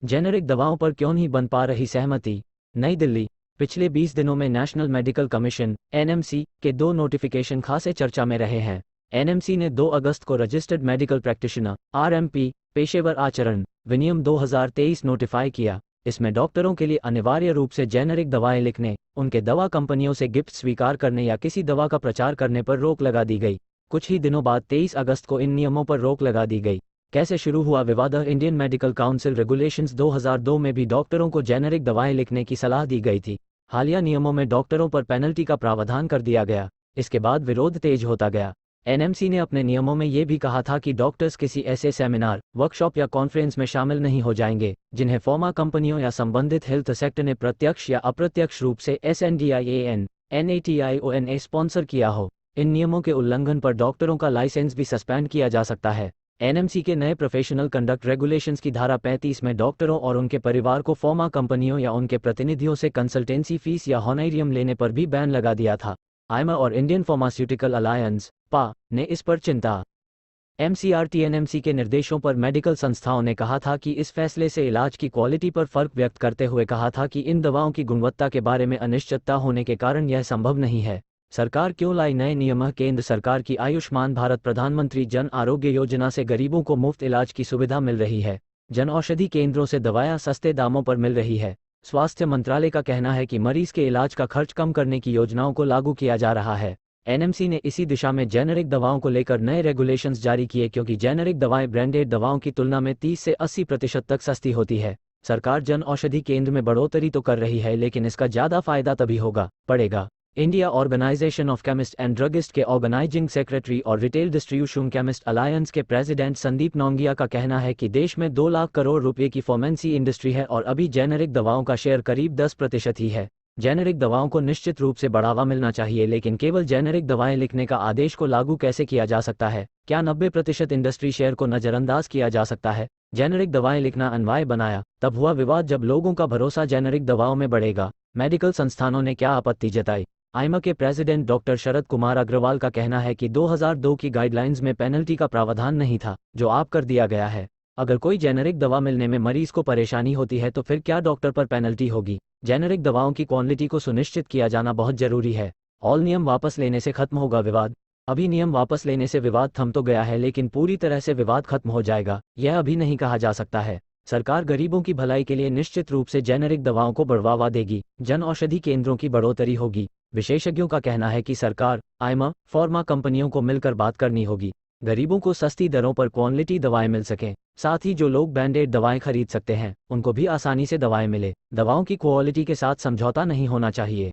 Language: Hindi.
जेनेरिक दवाओं पर क्यों नहीं बन पा रही सहमति। नई दिल्ली। पिछले 20 दिनों में नेशनल मेडिकल कमीशन (एनएमसी) के 2 नोटिफिकेशन खासे चर्चा में रहे हैं। एनएमसी ने 2 अगस्त को रजिस्टर्ड मेडिकल प्रैक्टिशनर (आरएमपी) पेशेवर आचरण विनियम 2023 नोटिफाई किया। इसमें डॉक्टरों के लिए अनिवार्य रूप से जेनेरिक दवाएं लिखने, उनके दवा कंपनियों से गिफ्ट स्वीकार करने या किसी दवा का प्रचार करने पर रोक लगा दी गई। कुछ ही दिनों बाद 23 अगस्त को इन नियमों पर रोक लगा दी गई। कैसे शुरू हुआ विवाद। इंडियन मेडिकल काउंसिल रेगुलेशंस 2002 में भी डॉक्टरों को जेनेरिक दवाएं लिखने की सलाह दी गई थी। हालिया नियमों में डॉक्टरों पर पेनल्टी का प्रावधान कर दिया गया। इसके बाद विरोध तेज होता गया। एनएमसी ने अपने नियमों में ये भी कहा था कि डॉक्टर्स किसी ऐसे सेमिनार, वर्कशॉप या कॉन्फ्रेंस में शामिल नहीं हो जाएंगे जिन्हें फार्मा कंपनियों या संबंधित हेल्थ सेक्टर ने प्रत्यक्ष या अप्रत्यक्ष रूप से SNDIAN, NATIONA स्पॉन्सर किया हो। इन नियमों के उल्लंघन पर डॉक्टरों का लाइसेंस भी सस्पेंड किया जा सकता है। एनएमसी के नए प्रोफेशनल कंडक्ट रेगुलेशंस की धारा 35 में डॉक्टरों और उनके परिवार को फार्मा कंपनियों या उनके प्रतिनिधियों से कंसल्टेंसी फीस या हॉनोरियम लेने पर भी बैन लगा दिया था। आईमा और इंडियन फार्मास्यूटिकल अलायंस (पा) ने इस पर चिंता MCRT एनएमसी के निर्देशों पर मेडिकल संस्थाओं ने कहा था कि इस फैसले से इलाज की क्वालिटी पर फर्क व्यक्त करते हुए कहा था कि इन दवाओं की गुणवत्ता के बारे में अनिश्चितता होने के कारण यह संभव नहीं है। सरकार क्यों लाई नए नियम। केंद्र सरकार की आयुष्मान भारत प्रधानमंत्री जन आरोग्य योजना से गरीबों को मुफ्त इलाज की सुविधा मिल रही है। जन औषधि केंद्रों से दवाएं सस्ते दामों पर मिल रही है। स्वास्थ्य मंत्रालय का कहना है कि मरीज के इलाज का खर्च कम करने की योजनाओं को लागू किया जा रहा है। एनएमसी ने इसी दिशा में जेनेरिक दवाओं को लेकर नए रेगुलेशंस जारी किए क्योंकि जेनेरिक दवाएं ब्रांडेड दवाओं की तुलना में 30 से 80% तक सस्ती होती है। सरकार जन औषधि केंद्र में बढ़ोतरी तो कर रही है, लेकिन इसका ज़्यादा फायदा तभी पड़ेगा। India organisation of chemist and druggist के ऑर्गेनाइजिंग सेक्रेटरी और रिटेल डिस्ट्रीब्यूशन केमिस्ट अलायंस के प्रेसिडेंट संदीप नौंगिया का कहना है कि देश में 2 लाख करोड़ रुपए की फार्मेसी इंडस्ट्री है और अभी जेनेरिक दवाओं का शेयर करीब 10% ही है। जेनेरिक दवाओं को निश्चित रूप से बढ़ावा मिलना चाहिए, लेकिन केवल जेनेरिक दवाएं लिखने का आदेश को लागू कैसे किया जा सकता है। क्या 90% इंडस्ट्री शेयर को नज़रअंदाज किया जा सकता है। जेनेरिक दवाएं लिखना अनिवार्य बनाया तब हुआ विवाद जब लोगों का भरोसा जेनेरिक दवाओं में बढ़ेगा। मेडिकल संस्थानों ने क्या आपत्ति जताई। आईमा के प्रेसिडेंट डॉक्टर शरद कुमार अग्रवाल का कहना है कि 2002 की गाइडलाइंस में पेनल्टी का प्रावधान नहीं था, जो आप कर दिया गया है। अगर कोई जेनेरिक दवा मिलने में मरीज को परेशानी होती है तो फिर क्या डॉक्टर पर पेनल्टी होगी। जेनेरिक दवाओं की क्वालिटी को सुनिश्चित किया जाना बहुत जरूरी है। ऑल नियम वापस लेने से खत्म होगा विवाद। अभी नियम वापस लेने से विवाद थम तो गया है, लेकिन पूरी तरह से विवाद खत्म हो जाएगा यह अभी नहीं कहा जा सकता है। सरकार गरीबों की भलाई के लिए निश्चित रूप से जेनेरिक दवाओं को बढ़ावा देगी। जन औषधि केंद्रों की बढ़ोतरी होगी। विशेषज्ञों का कहना है कि सरकार, आईमा, फार्मा कंपनियों को मिलकर बात करनी होगी। गरीबों को सस्ती दरों पर क्वालिटी दवाएं मिल सकें। साथ ही जो लोग ब्रांडेड दवाएं खरीद सकते हैं उनको भी आसानी से दवाएं मिले। दवाओं की क्वालिटी के साथ समझौता नहीं होना चाहिए।